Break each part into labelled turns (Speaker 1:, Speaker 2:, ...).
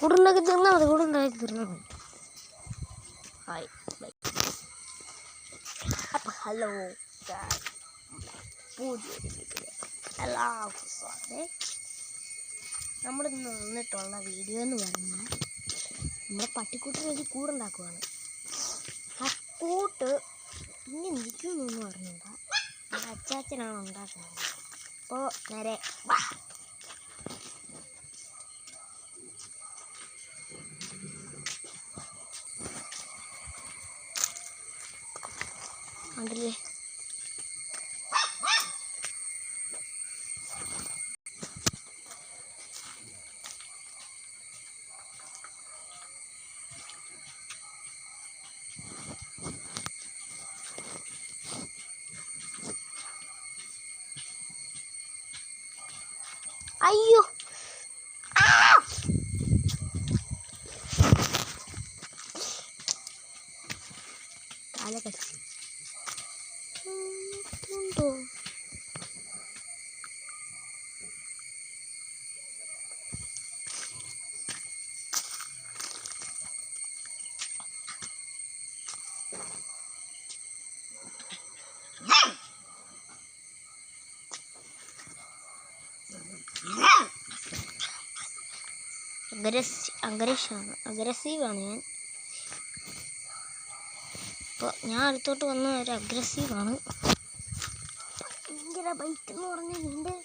Speaker 1: കൂടുണ്ടാക്കി തീർന്നാൽ മതി, കൂടുണ്ടാക്കി തീർന്നാൽ മതി. Hi bye. അപ്പം ഹലോ പുതിയൊരു വീഡിയോ എല്ലാവർക്കും സ്വാഗതം. നമ്മളിന്ന് വന്നിട്ടുള്ള വീഡിയോ എന്ന് പറഞ്ഞാൽ നമ്മുടെ പട്ടിക്കൂട്ടിന് വേണ്ടി കൂടുണ്ടാക്കുവാണ്. ആ കൂട്ട് ഇനി നിൽക്കുമെന്നൊന്നും അറിഞ്ഞില്ല, അച്ചാച്ചനാണ് ഉണ്ടാക്കുന്നത്. അപ്പോൾ നേരെ വാ. കണ്ടില്ലേ, അയ്യോ കാല കടിച്ചു ഉണ്ടോ. അഗ്രസീവാണ് ഞാൻ. ഇപ്പോൾ ഞാൻ അടുത്തോട്ട് വന്ന ഒരു അഗ്രസീവാണ്. ഭയങ്കര ബൈറ്റ് എന്ന് പറഞ്ഞാൽ എൻ്റെ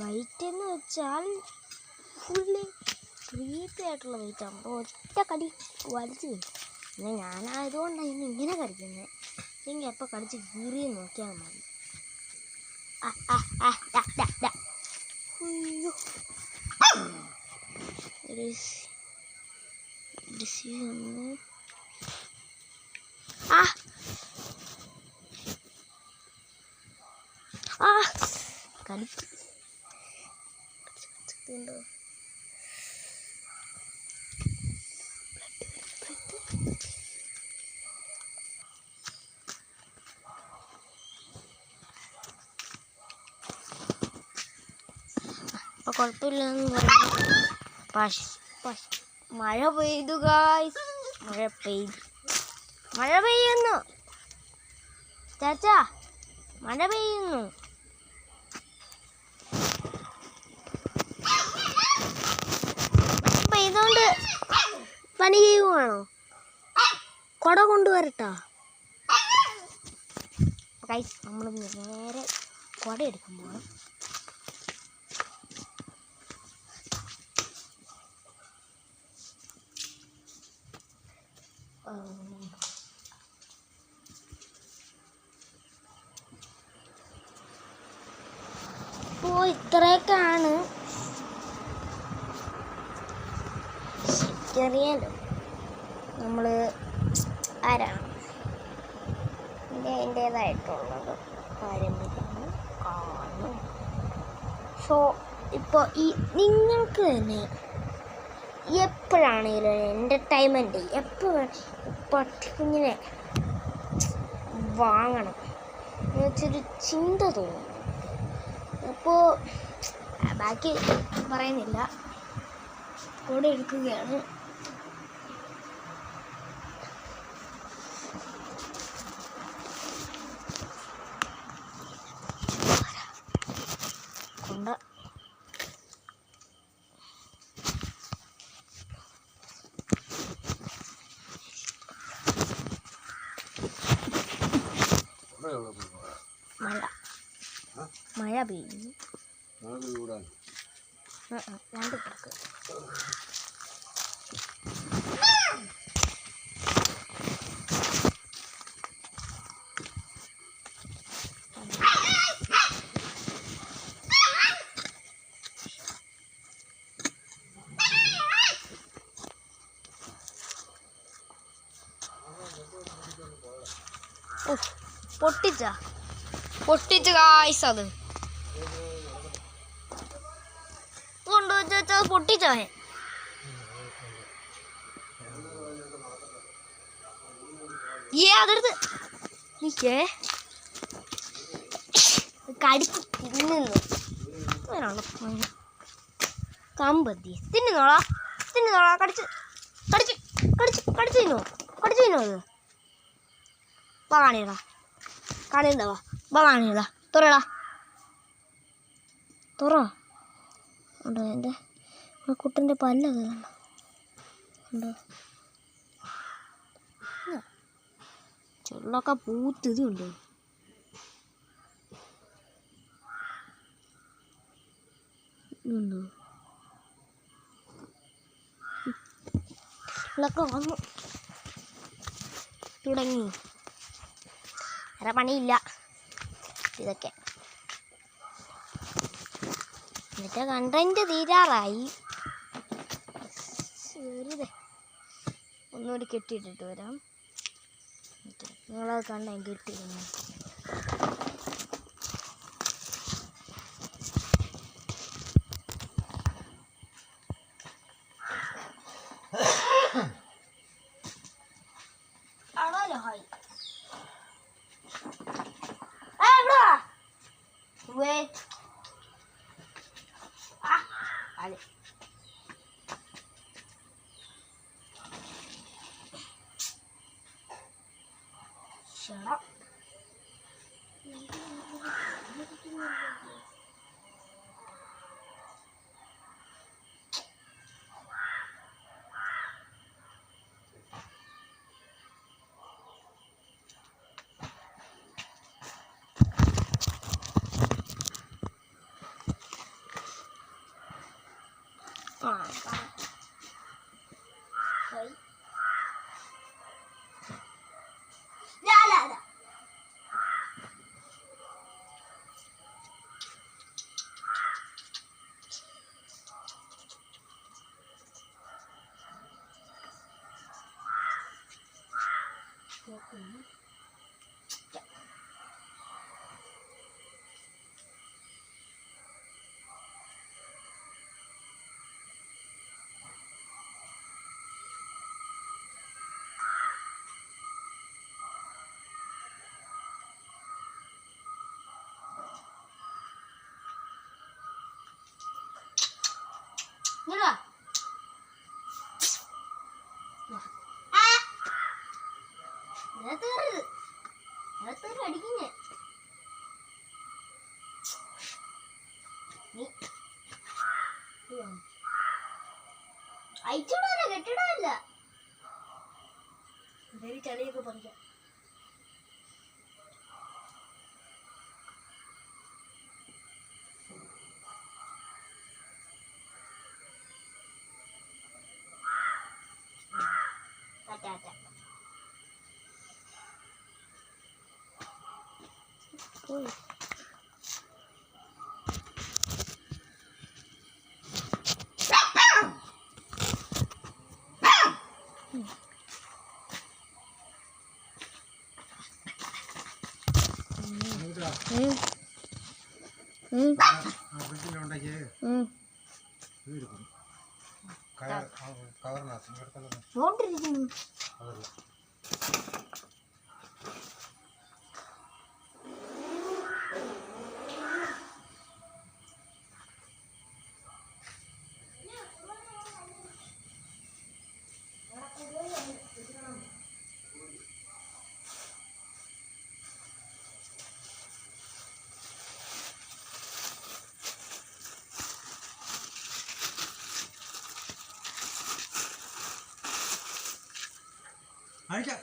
Speaker 1: ബൈറ്റ് എന്ന് വെച്ചാൽ ഫുള്ളി ക്രീപ്പി ആയിട്ടുള്ള ബൈറ്റാണ്. അപ്പോൾ ഒറ്റ കടി വലിച്ചു വരും. പിന്നെ ഞാനായതുകൊണ്ടാണ് ഇങ്ങനെ കടിക്കുന്നത്. അല്ലെങ്കിൽ എപ്പോൾ കടിച്ച് കീറി നോക്കിയാൽ മതി. കടിച്ചുണ്ടോ. അപ്പോൾ കുഴപ്പമില്ലെന്ന് പറഞ്ഞു. മഴ പെയ്തു ഗായ്സ്, മഴ പെയ്യുന്നു ചാച്ചാ, മഴ പെയ്യുന്നു. പെയ്തോണ്ട് പണി ചെയ്യുവാണോ? കുട കൊണ്ടുവരട്ടാ ഗായ്സ്. നമ്മൾ നേരെ കുട എടുക്കാൻ പോകണം. അപ്പോൾ ഇത്രയൊക്കെയാണ്. ചെറിയല്ലോ നമ്മൾ ആരാണ് അതിൻ്റേതായിട്ടുള്ളത് പാരമ്പര്യമാണ് കാണും. സോ ഇപ്പോൾ ഈ നിങ്ങൾക്ക് തന്നെ എപ്പോഴാണെങ്കിലും എൻ്റർടൈൻമെൻറ്റ് എപ്പോൾ പട്ടിക്കുഞ്ഞിനെ വാങ്ങണം എന്ന് വെച്ചൊരു ചിന്ത തോന്നും. അപ്പോൾ ബാക്കി പറയുന്നില്ല, കൂടെ എടുക്കുകയാണ്. കൊണ്ട മഴ പെയ്യുന്നു. രണ്ട് പേർക്ക് പൊട്ടിച്ച ഗായ്സ്. അത് കൊണ്ടുവച്ചാൽ പൊട്ടിച്ചോ? അതെടുത്ത് നിൽക്കേ, കടിച്ച് തിന്നുന്നു. കമ്പത്തി തിന്നുന്നോളാ. തിന്നോളാ. കടിച്ച് കടിച്ച് കടിച്ച് കടിച്ച് തിന്നോ. കടിച്ച് തിന്നോ അത്. വാ കാണിയടാ. കാണിയുണ്ടാവാ. വാ കാണിയടാ. തുറടാ. തുറ ഉണ്ടോ എൻ്റെ കുട്ടൻ്റെ പല്ലൊക്കെ ഉണ്ടോ. ചെള്ളൊക്കെ പൂത്ത് ഇതുണ്ടോ. ഉണ്ടോ ഇതൊക്കെ വന്നു തുടങ്ങി. വേറെ പണിയില്ല ഇതൊക്കെ. എന്നിട്ട് കണ്ടന്റ് തീരാറായി. വെറുതെ ഒന്നുകൂടി കെട്ടിയിട്ടിട്ട് വരാം. നിങ്ങളത് കണ്ട കെട്ടിയിരുന്നു. Shut up. അയച്ചോടാ കെട്ടിടാനില്ല. ചളിയൊക്കെ പറിക്കാം.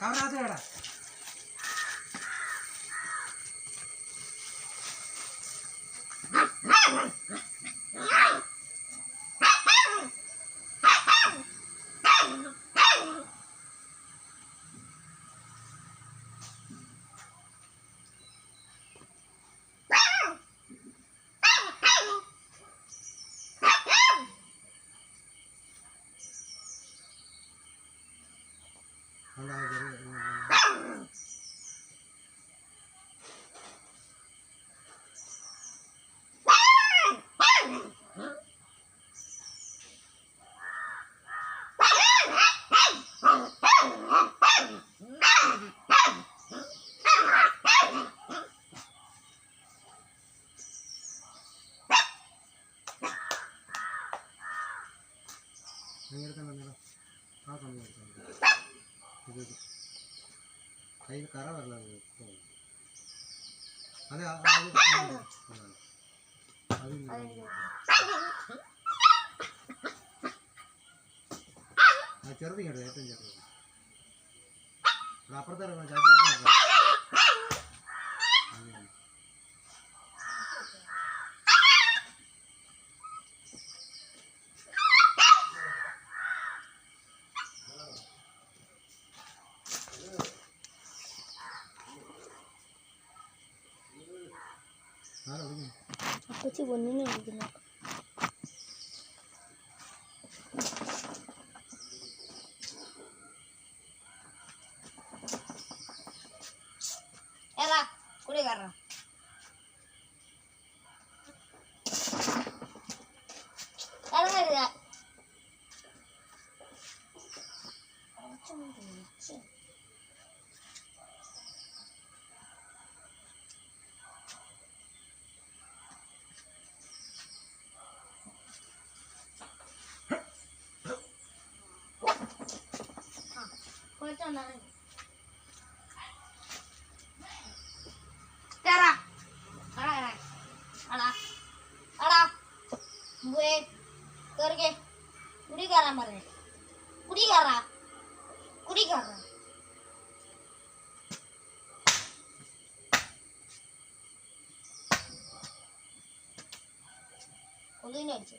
Speaker 2: കവറാത്തേടാ കയ്യിൽ കറ വരല അതെ ചെറുത് കേട്ടോ ഏറ്റവും ചെറുത് അപ്പുറത്തെ
Speaker 1: അപ്പച്ചി പൊന്നിനെ വിളിക്കുന്നു. കുടി കയറാം. ഇറങ്ങരുത്. കുടി കയറാൻ പറഞ്ഞേ. കുടി കയറാ. കുടി കയറാ. കൊതുകിനെ അടിച്ചു.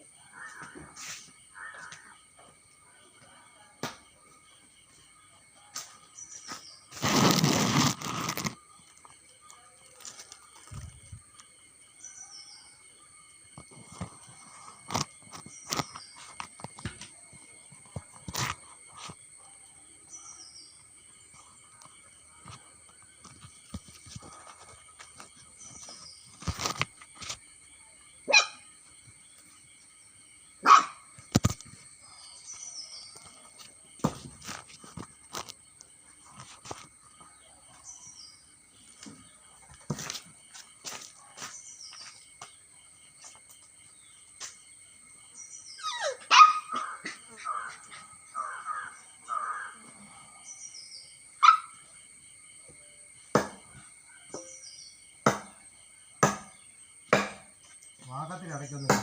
Speaker 1: വാഹത്തിൽ അടയ്ക്കൊന്നും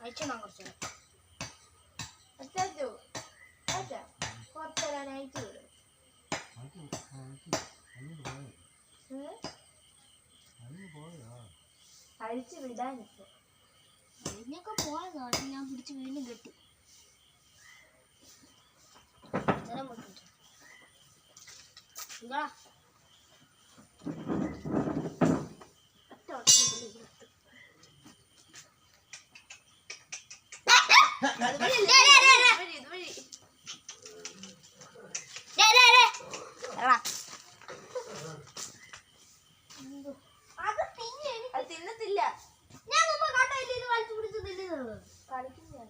Speaker 1: അയച്ചോണോ കുറച്ച് അച്ചാച്ചോ അച്ഛാ കുറച്ചേരാൻ അയച്ചു വിടും അഴിച്ചു വിടാനിപ്പോ അതിനൊക്കെ പോയതാണ് ഞാൻ പിടിച്ച് വീണ്ടും കെട്ടി അത് തിന്നത്തില്ല ഞാൻ മുമ്പ് കാട്ടയില്ല ഇത് വലിച്ചു പിടിച്ച് തിന്നുന്നത് കളിക്കുന്ന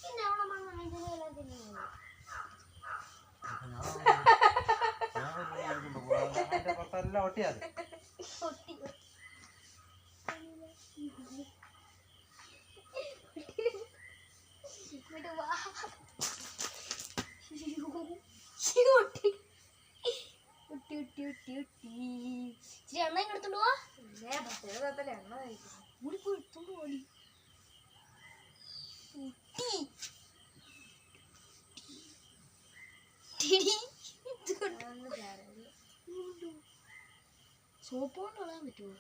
Speaker 1: പിന്നെ അവിടെ മണ്ണ ഇതിനെല്ലാം തിന്നുന്നത് എണ്ണ എടുത്തോണ്ട് പോവാ എണ്ണ കൂടി പോയി എടുത്തോണ്ട് പോടി സോപ്പ് കൊണ്ട് കളയാൻ പറ്റുമോ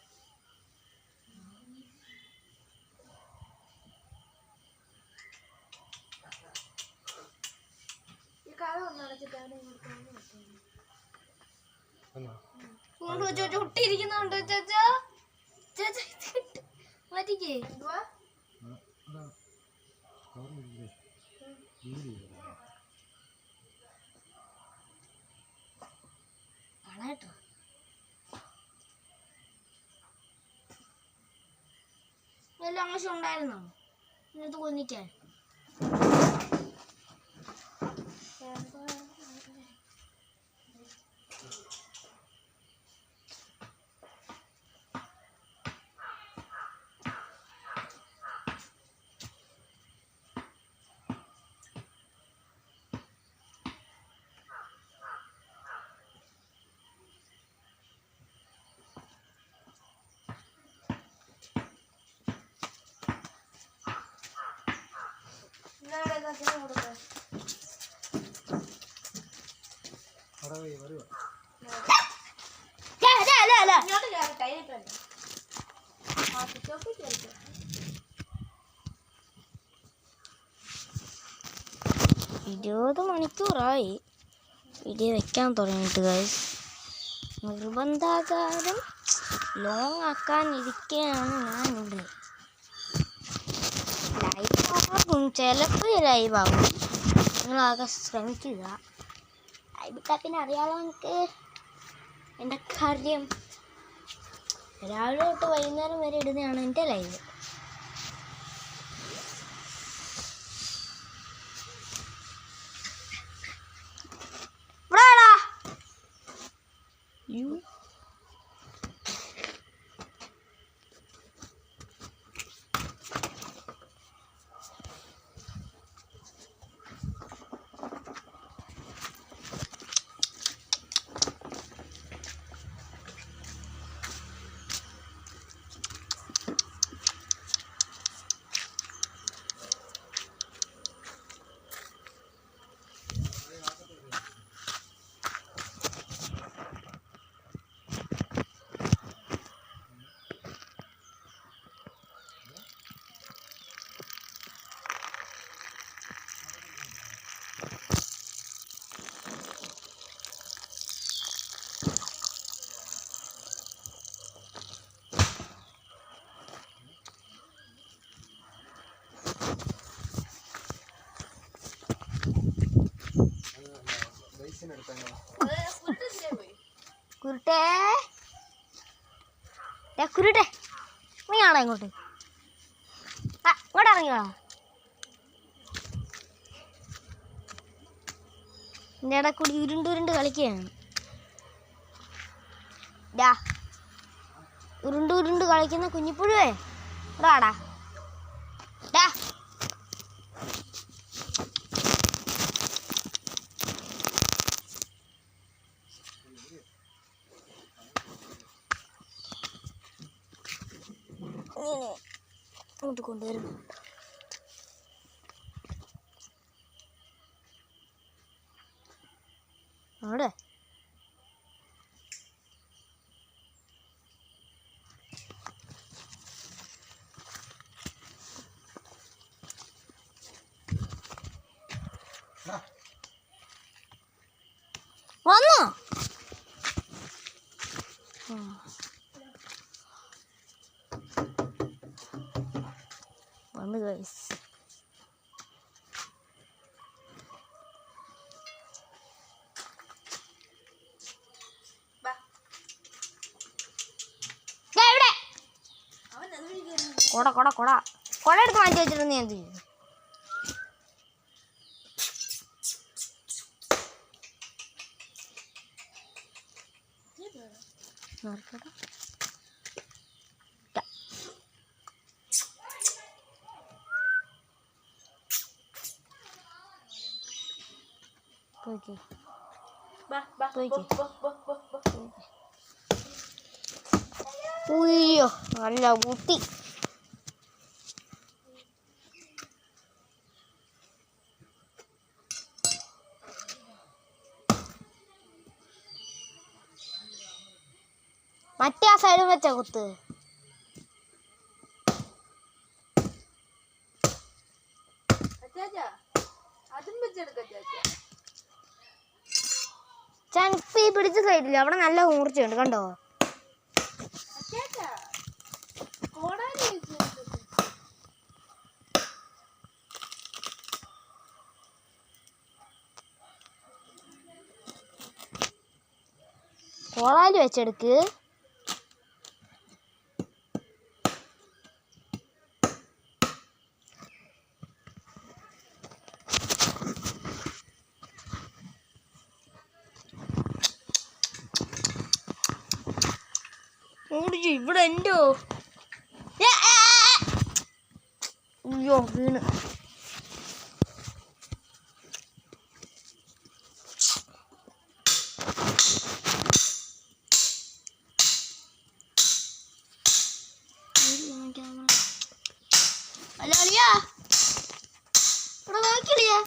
Speaker 1: ഈ കഥ ഒന്ന് അടച്ചിട്ടാണ് ചുട്ടിരിക്കുന്നുണ്ടോ ചാച്ചാ മാറ്റിക്കേ കളയട്ടോ വല്ല ആവശ്യം ഉണ്ടായിരുന്നോ ഇന്നത്തെ കൊന്നിക്കാൻ ഇരുപത് മണിക്കൂറായി വീഡിയോ വെക്കാൻ തുടങ്ങിയിട്ട് ഗൈസ് നിർബന്ധാകാരം ലോങ് ആക്കാനിരിക്കുകയാണ് ഞാനിവിടെ ലൈവാകും ചിലപ്പോൾ ലൈവാകും നിങ്ങളാകെ ശ്രമിക്കുക ലൈവിട്ടാൽ പിന്നെ അറിയാമോ എനിക്ക് എൻ്റെ കാര്യം രാവിലെ തൊട്ട് വൈകുന്നേരം വരെ ഇടുന്നതാണ് എൻ്റെ ലൈവ് കുരുട്ടേ കുരുട്ടെ നീ ആണോ ഇങ്ങോട്ട് ഇങ്ങോട്ട് ഇറങ്ങി വേണോ എൻ്റെ ഇടയിൽ കൂടി ഉരുണ്ടുരുണ്ട് കളിക്കുകയാണ് ഉരുണ്ടുരുണ്ട് കളിക്കുന്ന കുഞ്ഞിപ്പുഴുവേ ഇവിടെ ആടാ ഇങ്ങോട്ട് കൊണ്ടുവരുന്നു. അവിടെ വന്നോ? വന്നു ഗൈസ്. കൊട കൊട കൊട കൊട എടുത്ത് മാറ്റി വെച്ചിട്ട് ഞാൻ ചെയ്യും. ഉയ്യോ നല്ല കുട്ടി. മറ്റേ ആ സൈഡും വെച്ച കുത്ത്. ചൻപി പിടിച്ച സൈഡില്ല, അവിടെ നല്ല മൂർച്ചയുണ്ട് കണ്ടോ. കോളാലി വെച്ചെടുക്ക്. ഓടിച്ചു ഇവിടെ എന്തോ. അയ്യോ വീണ്. അല്ല അളിയാ ഇവിടെ നോക്കിളിയാ.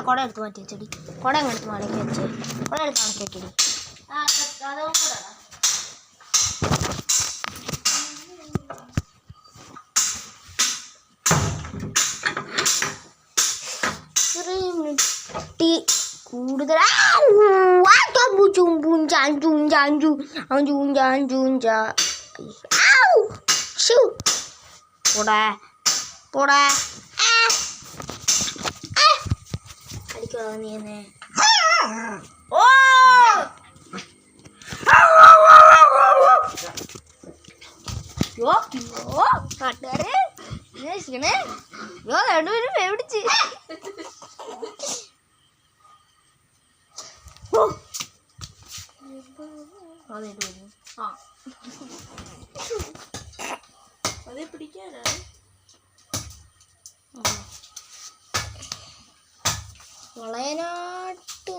Speaker 1: കൊട എടുത്ത് മാറ്റി വെച്ചടി. കൊട എടുത്ത് മടക്കി വെച്ച് കൊട എടുത്ത് മടക്കി വെക്കടി. കൂടുതൽ അടിക്കോ നീ എന്നെ. ഓ നാട്ടുകാരെ രണ്ടുപേരും പേടിച്ച്.
Speaker 2: അതേ പിടിക്കാനാണ്
Speaker 1: വളയനാട്ട്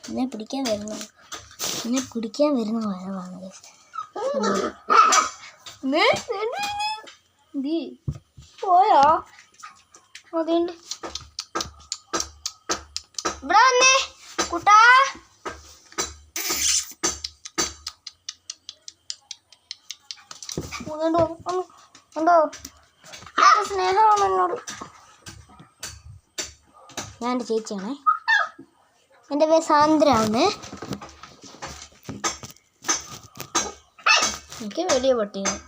Speaker 1: എന്നെ പിടിക്കാൻ വരുന്നു. പിന്നെ കുടിക്കാൻ വരുന്ന വരവാണ് പോയോ അതുകൊണ്ട് ഇവിടെ വന്നേ കുട്ടാ. ഉണ്ടോ സ്നേഹമാണ് എന്നോട്. ഞാൻ എൻ്റെ ചേച്ചിയാണേ. എൻ്റെ പേര് സാന്ദ്രാണ്. എനിക്ക് വലിയ പട്ടിയാണ്.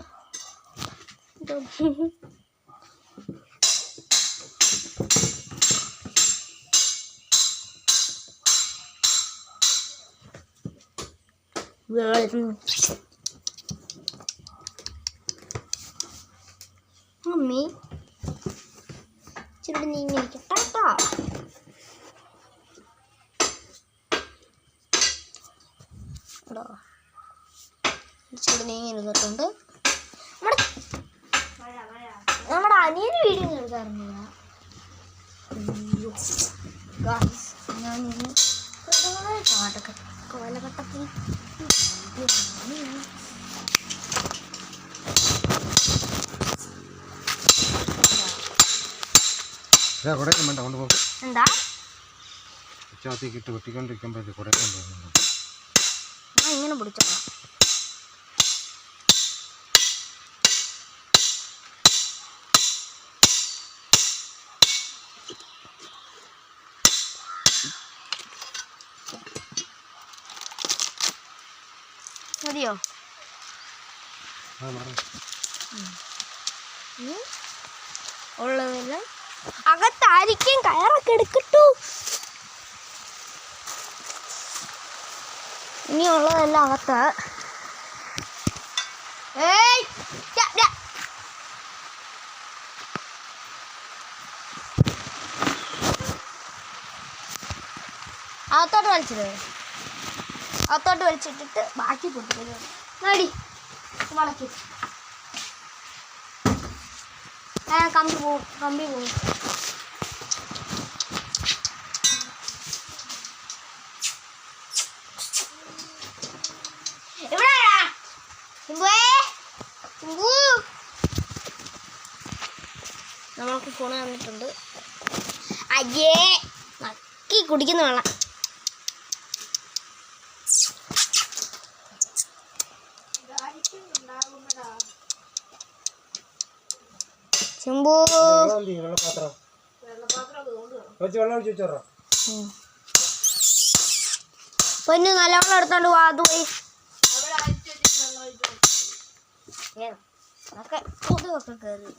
Speaker 1: മമ്മി ഇച്ചിരി നീങ്ങിരിക്കട്ടാ. ഇച്ചിരി നീങ്ങിരുന്നിട്ടുണ്ട്. നമ്മുടെ അനിയന് വീഡിയോ എടുക്കാറുണ്ട്. ഞാൻ കാലഘട്ടത്തിൽ എന്താ ഇങ്ങനെ പിടിച്ചോ. മതിയോ? ഉള്ളതെല്ലാം അകത്തായിരിക്കും. കയറൊക്കെ എടുക്കട്ടു. ഇനിയുള്ളതെല്ലാം അകത്ത്. അകത്തോട്ട് വലിച്ചിട്ട് വലിച്ചിട്ടിട്ട് ബാക്കി പൊട്ടിക്കല് മടി വളക്കി. കമ്പി പോവും. നമ്മൾക്ക് ഫോൺ തന്നിട്ടുണ്ട്. അയ്യേ നക്കി കുടിക്കുന്ന വെള്ളം. ചെമ്പൂ പൊന്നു നല്ലവണ്ണം എടുത്തോണ്ട് പോവാ. അത് പോയി കൊതുകൊക്കെ കയറി.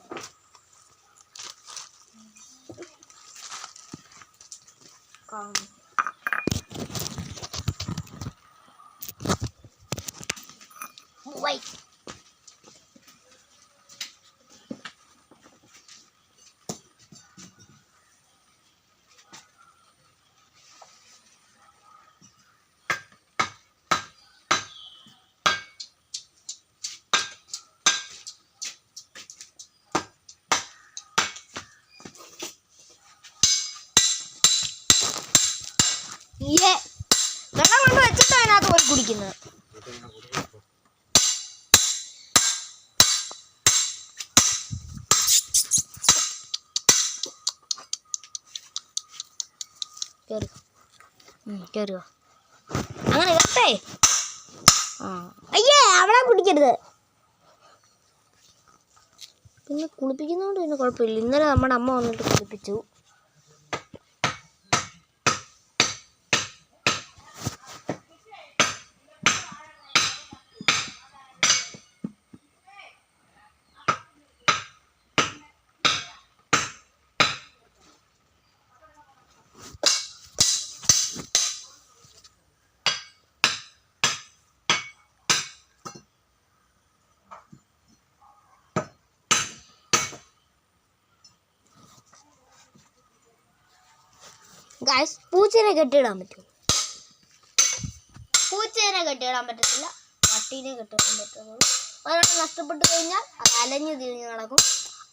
Speaker 1: വെള്ളം കൊണ്ട് വെച്ചിട്ട് അതിനകത്ത് പോയി കുടിക്കുന്നത്. കേറുക അങ്ങനെ കേട്ടേ. അയ്യേ അവിടെ കുടിക്കരുത്. പിന്നെ കുളിപ്പിക്കുന്നതുകൊണ്ട് പിന്നെ കുഴപ്പമില്ല. ഇന്നലെ നമ്മുടെ അമ്മ വന്നിട്ട് കുളിപ്പിച്ചു. ഗൈസ് പൂച്ചേനെ കെട്ടിയിടാൻ പറ്റും. പൂച്ചേനെ കെട്ടിയിടാൻ പറ്റത്തില്ല. പട്ടീനെ കെട്ടിയിടാൻ പറ്റുള്ളൂ. ഒരെണ്ണം നഷ്ടപ്പെട്ടു കഴിഞ്ഞാൽ അത് അലഞ്ഞു തിരിഞ്ഞ് നടക്കും.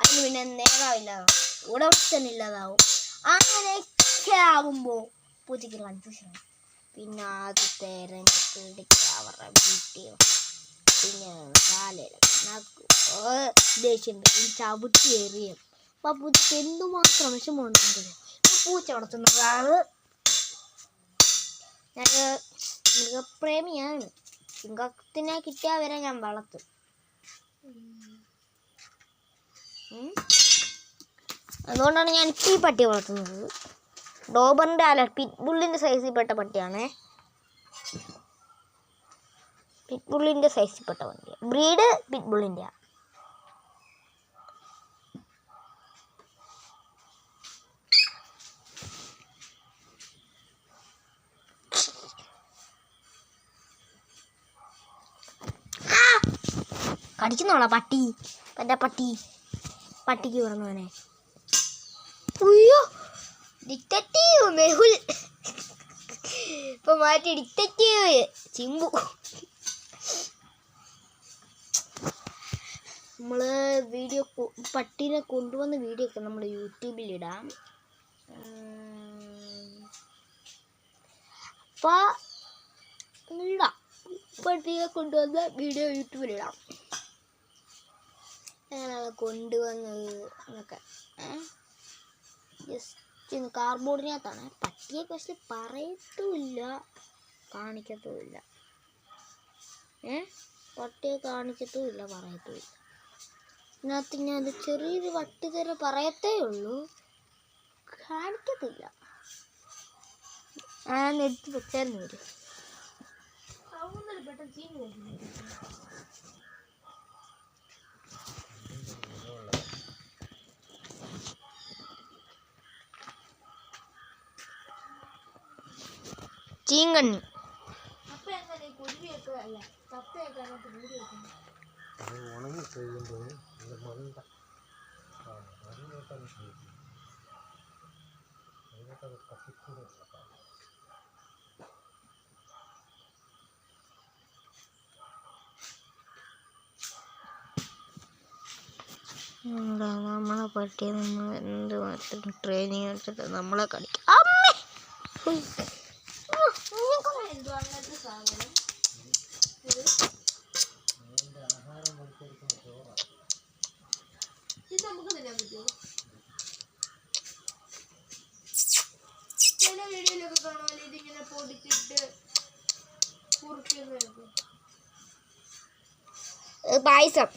Speaker 1: അതിന് പിന്നെ നേരമില്ലാതാവും, ഉടമസ്ഥനില്ലാതാവും. അങ്ങനെയൊക്കെ ആകുമ്പോൾ പൂച്ചയ്ക്ക് കൺഫ്യൂഷനാണ്. പിന്നെ അത് തെരഞ്ഞ് പിടിച്ച് അവരുടെ വീട്ടിൽ പിന്നെ ദേഷ്യം ചവിട്ടി എറിയും. അപ്പം ആ പൂച്ചയ്ക്ക് എന്തുമാത്രം വിഷമമുണ്ടെങ്കിൽ പൂച്ച വളർത്തുന്നതാണ്. ഞാൻ മൃഗപ്രേമിയാണ്. സിംഹത്തിനെ കിട്ടിയാൽ വരെ ഞാൻ വളർത്തും. അതുകൊണ്ടാണ് ഞാൻ ഈ പട്ടി വളർത്തുന്നത്. ഡോബറിൻ്റെ അല്ല, പിറ്റ്ബുള്ളിൻ്റെ സൈസിൽപ്പെട്ട പട്ടിയാണേ. പിറ്റ്ബുള്ളിൻ്റെ സൈസിൽപ്പെട്ട പട്ടിയാണ്. ബ്രീഡ് പിറ്റ്ബുള്ളിൻ്റെ. കടിക്കുന്നോളാ പട്ടി. എൻ്റെ പട്ടിക്ക് പറഞ്ഞവനെ. അയ്യോ, ഡിറ്റക്റ്റീവ് മെഹുൽ ഇപ്പൊ മാറ്റി ഡിറ്റക്റ്റീവ് ചിമ്പു. നമ്മള് വീഡിയോ പട്ടീനെ കൊണ്ടുവന്ന വീഡിയോ ഒക്കെ നമ്മൾ യൂട്യൂബിലിടാം. അപ്പോൾ ഇടാം, പട്ടിയെ കൊണ്ടുവന്ന വീഡിയോ യൂട്യൂബിലിടാം. അങ്ങനെയാണ് കൊണ്ടുവന്നത് എന്നൊക്കെ. ജസ്റ്റ് കാർബോർഡിനകത്താണ്. പട്ടിയെ പക്ഷെ പറയത്തുമില്ല, കാണിക്കത്തുമില്ല. പട്ടിയെ കാണിക്കത്തുമില്ല, പറയത്തുമില്ല. ഇതിനകത്ത് ഞാൻ ചെറിയൊരു വട്ടി തരം പറയത്തേ ഉള്ളൂ, കാണിക്കത്തില്ല. ഞാൻ എടുത്ത് വെച്ചായിരുന്നു വരും. ചീങ്കണ്ണി നമ്മളെ പട്ടിയെ നമ്മൾ എന്തുമാത്രം ട്രെയിനിങ് എടുത്തിട്ട് നമ്മളെ കടിക്കും. പായസം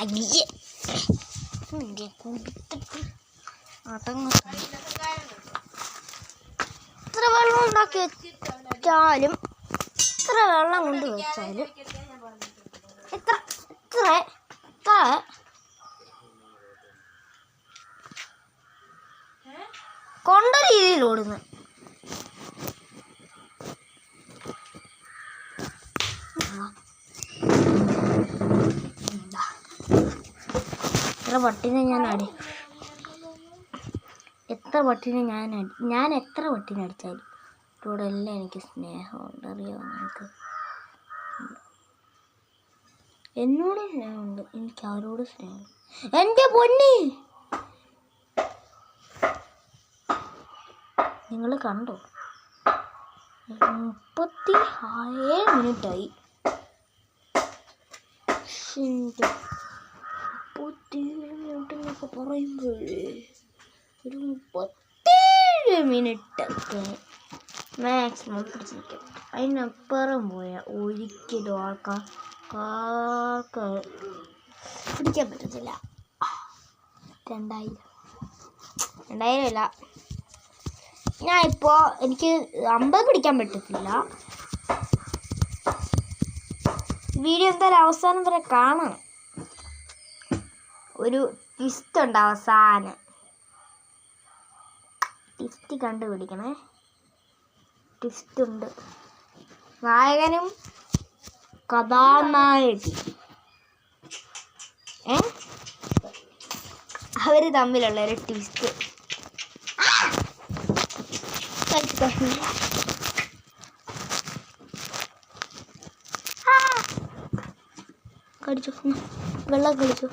Speaker 1: അയ്യേ അതങ്ങ് ഇത്ര വെള്ളം ഉണ്ടാക്കി വെച്ചാലും, ഇത്ര വെള്ളം കൊണ്ട് വെച്ചാലും, ഇത്ര ഇത്ര ഇത്ര കൊണ്ട രീതിയിൽ ഓടുന്നു. എത്ര പട്ടിനെ ഞാൻ എത്ര പട്ടിനെ അടിച്ചാലും ഇവിടെ എല്ലാം എനിക്ക് സ്നേഹമുണ്ട്. അറിയാമോ നിങ്ങൾക്ക്? എന്നോട് സ്നേഹമുണ്ട്, എനിക്ക് അവരോട് സ്നേഹമുണ്ട്. എൻ്റെ പൊന്നി നിങ്ങൾ കണ്ടോ? 37 മിനിറ്റായി. 37 മിനിറ്റ് എന്നൊക്കെ പറയുമ്പോഴേ ഒരു 37 മിനിറ്റൊക്കെ മാക്സിമം പിടിച്ചിരിക്കും. അതിനപ്പുറം പോയാൽ ഒരിക്കലും ആൾക്കാർക്ക് പിടിക്കാൻ പറ്റത്തില്ല. 2000 അല്ല, ഞാനിപ്പോൾ എനിക്ക് 50 പിടിക്കാൻ പറ്റത്തില്ല. വീഡിയോ എന്തായാലും അവസാനം വരെ കാണണം. ഒരു ട്വിസ്റ്റ് ഉണ്ട് അവസാനം. ട്വിസ്റ്റ് കണ്ടുപിടിക്കണേ. ട്വിസ്റ്റ് ഉണ്ട്. നായകനും കഥാനായകി അവർ തമ്മിലുള്ള ഒരു ട്വിസ്റ്റ്. കടിച്ചു വെള്ളം കളിച്ചു